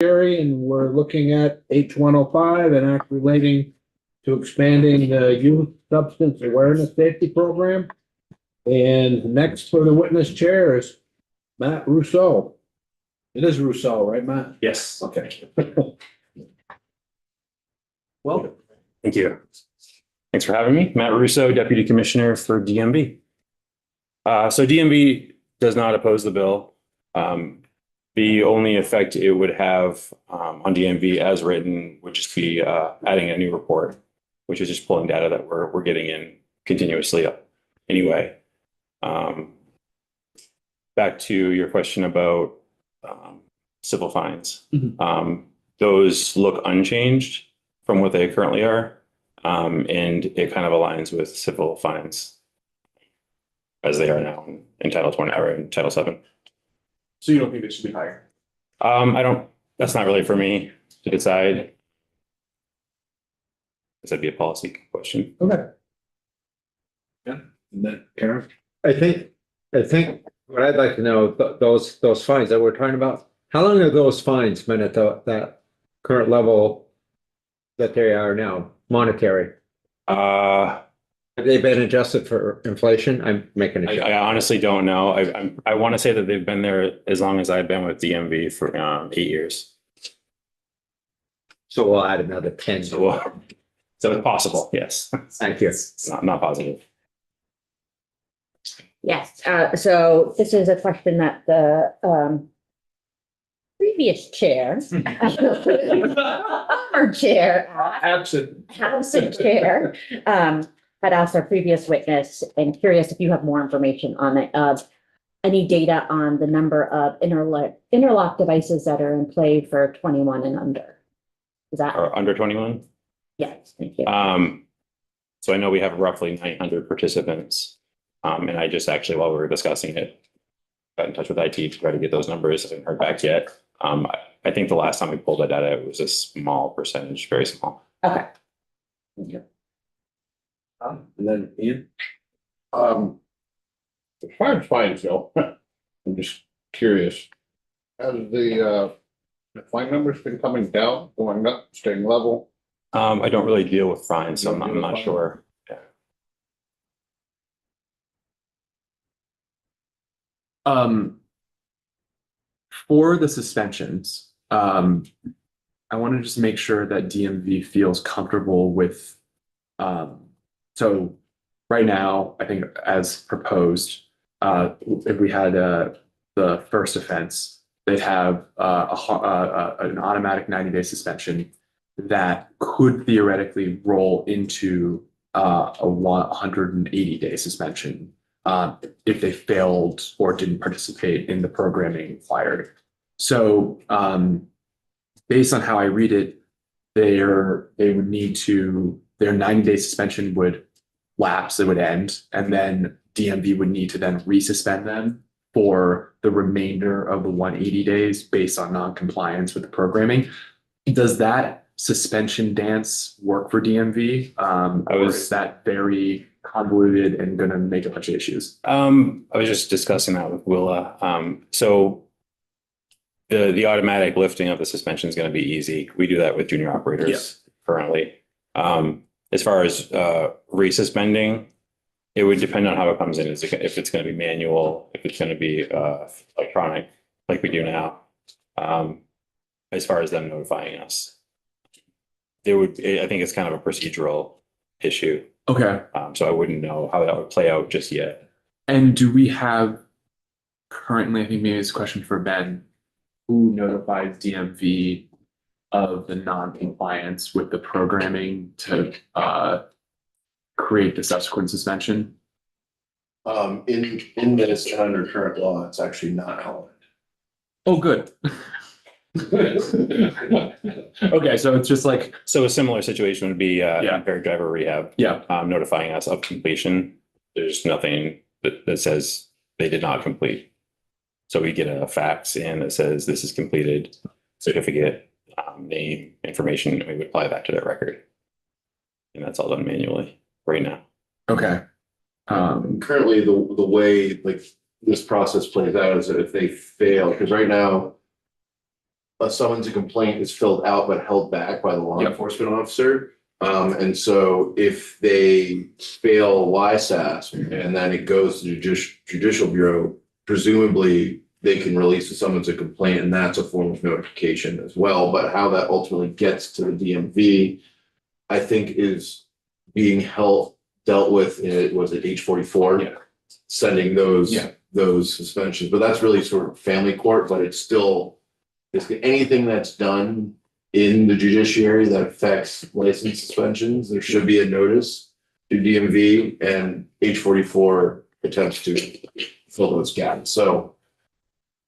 Judiciary, and we're looking at H-105, an act relating to expanding the youth substance awareness safety program. And next for the witness chair is Matt Rousseau. It is Rousseau, right, Matt? Yes. Okay. Well, thank you. Thanks for having me. Matt Russo, Deputy Commissioner for DMV. So DMV does not oppose the bill. The only effect it would have on DMV as written would just be adding a new report, which is just pulling data that we're getting in continuously anyway. Back to your question about civil fines. Those look unchanged from what they currently are. And it kind of aligns with civil fines as they are now in Title 20 or in Title 7. So you don't think it should be higher? I don't, that's not really for me to decide. That'd be a policy question. Okay. Yeah, and then Karen? I think what I'd like to know, those fines that we're talking about, how long have those fines been at that current level that they are now, monetary? Have they been adjusted for inflation? I'm making a joke. I honestly don't know. I want to say that they've been there as long as I've been with DMV for 8 years. So we'll add another 10. So it's possible, yes. Thank you. It's not positive. Yes, so this is a question that the previous chair, our chair, Absent. absent chair, had asked our previous witness, and curious if you have more information on it, of any data on the number of interlock devices that are in play for 21 and under. Is that? Or under 21? Yes, thank you. So I know we have roughly 900 participants. And I just actually, while we were discussing it, got in touch with IT to try to get those numbers. I haven't heard back yet. I think the last time we pulled that data, it was a small percentage, very small. Okay. Thank you. And then Ian? The fire's fine, Phil. I'm just curious. Has the fine numbers been coming down, going up, staying level? I don't really deal with fines, so I'm not sure. For the suspensions, I want to just make sure that DMV feels comfortable with, so right now, I think as proposed, if we had the first offense, they'd have an automatic 90-day suspension that could theoretically roll into a 180-day suspension if they failed or didn't participate in the programming required. So based on how I read it, they would need to, their 90-day suspension would lapse, it would end, and then DMV would need to then resuspend them for the remainder of the 180 days based on non-compliance with the programming. Does that suspension dance work for DMV? Or is that very convoluted and going to make a bunch of issues? I was just discussing that with Willa. So the automatic lifting of the suspension is going to be easy. We do that with junior operators currently. As far as resuspending, it would depend on how it comes in. If it's going to be manual, if it's going to be electronic, like we do now. As far as them notifying us, I think it's kind of a procedural issue. Okay. So I wouldn't know how that would play out just yet. And do we have currently, I think maybe it's a question for Ben, who notifies DMV of the non-compliance with the programming to create the subsequent suspension? In this and under current law, it's actually not outlined. Oh, good. Okay, so it's just like, So a similar situation would be impaired driver rehab. yeah, Notifying us of completion. There's nothing that says they did not complete. So we get a fax in that says this is completed, certificate, name, information, and we would apply that to their record. And that's all done manually right now. okay. Currently, the way like this process plays out is that if they fail, because right now a summons and complaint is filled out but held back by the law Yep. enforcement officer. And so if they fail YSAS and then it goes to judicial bureau, presumably they can release a summons and complaint, and that's a form of notification as well. But how that ultimately gets to the DMV, I think is being dealt with in, was it H-44? Yeah. Sending those, Yeah. those suspensions, but that's really sort of family court, but it's still, basically anything that's done in the judiciary that affects license suspensions, there should be a notice to DMV, and H-44 attempts to fill those gaps. So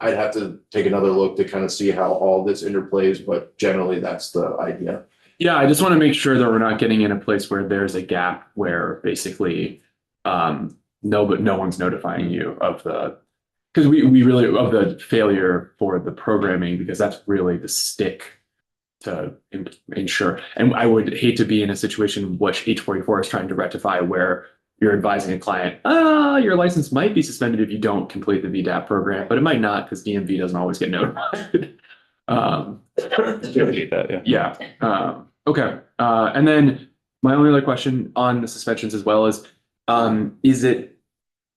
I'd have to take another look to kind of see how all this interplays, but generally that's the idea. Yeah, I just want to make sure that we're not getting in a place where there's a gap where basically no one's notifying you of the, because we really of the failure for the programming, because that's really the stick to ensure. And I would hate to be in a situation which H-44 is trying to rectify, where you're advising a client, your license might be suspended if you don't complete the VDAP program, but it might not, because DMV doesn't always get notified. Appreciate that, yeah. Yeah. Okay. And then my only other question on the suspensions as well is it,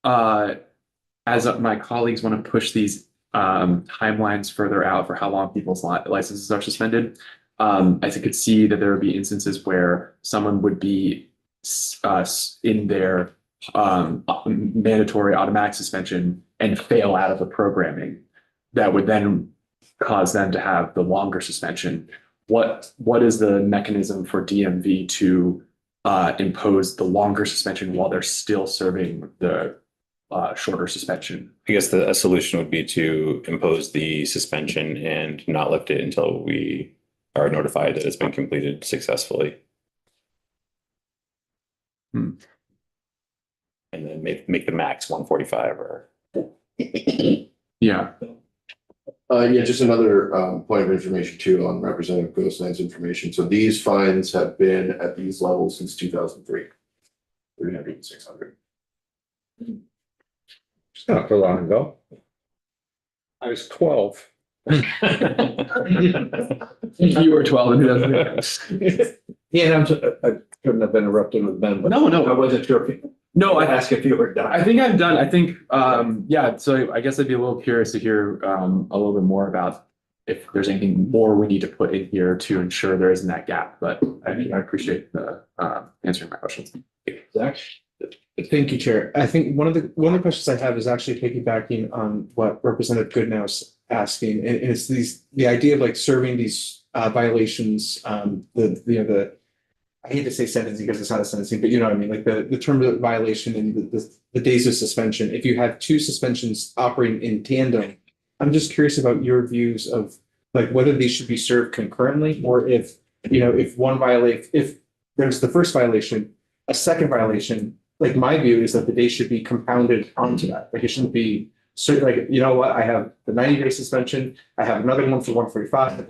as my colleagues want to push these timelines further out for how long people's licenses are suspended, I could see that there would be instances where someone would be in their mandatory automatic suspension and fail out of the programming. That would then cause them to have the longer suspension. What is the mechanism for DMV to impose the longer suspension while they're still serving the shorter suspension? I guess a solution would be to impose the suspension and not lift it until we are notified that it's been completed successfully. And then make the max 145 or. Yeah. Yeah, just another point of information too on Representative Ghostland's information. So these fines have been at these levels since 2003. 300 and 600. It's not for long ago. I was 12. You were 12 in 2000. Yeah, I shouldn't have been interrupting with Ben, but No. I wasn't sure if you. No, Ask if you were done. I think I'm done. I think, yeah, so I guess I'd be a little curious to hear a little bit more about if there's anything more we need to put in here to ensure there isn't that gap, but I appreciate the answering my questions. Zach? Thank you, Chair. I think one of the questions I have is actually piggybacking on what Representative Goodnow's asking, and it's the idea of like serving these violations, I hate to say sentencing because it's not a sentencing, but you know what I mean, like the term of violation and the days of suspension. If you have two suspensions operating in tandem, I'm just curious about your views of like whether these should be served concurrently, or if, if one violate, if there's the first violation, a second violation, like my view is that the day should be compounded onto that. Like it shouldn't be certain, like, you know what, I have the 90-day suspension, I have another one for 145,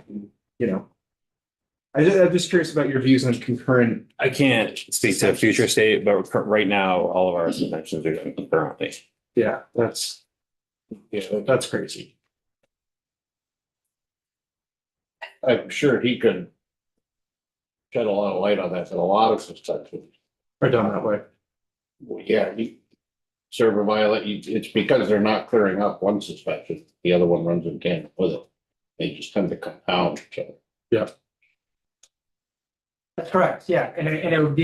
I'm just curious about your views on concurrent. I can't speak to a future state, but right now, all of our suspensions are done concurrently. Yeah, that's crazy. I'm sure he could shed a lot of light on that, and a lot of suspensions. Or done that way. Well, yeah, you serve a violate, it's because they're not clearing up one suspension, the other one runs in tandem with it. They just tend to compound, so. Yeah. That's correct, yeah, and it would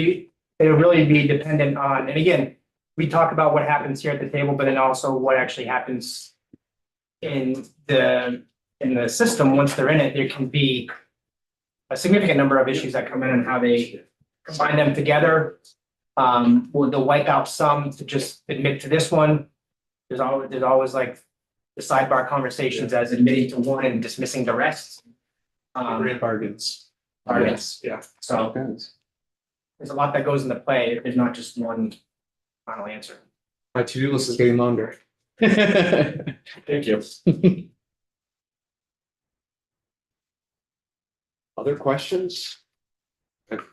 really be dependent on, and again, we talk about what happens here at the table, but then also what actually happens in the system. Once they're in it, there can be a significant number of issues that come in and how they combine them together. Will they'll wipe out some to just admit to this one? There's always like the sidebar conversations as admitting to one and dismissing the rest. Bargains. Yeah, so there's a lot that goes into play. There's not just one final answer. My to-do list is getting longer. Thank you. Other questions?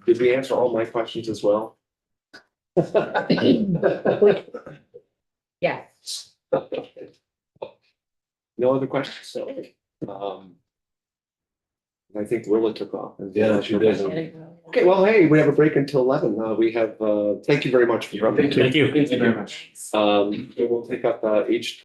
Did we answer all my questions as well? Yeah. No other questions? I think Willa took off. Yeah, she did. Okay, well, hey, we have a break until 11. We have, thank you very much for coming. Thank you very much. We'll take up H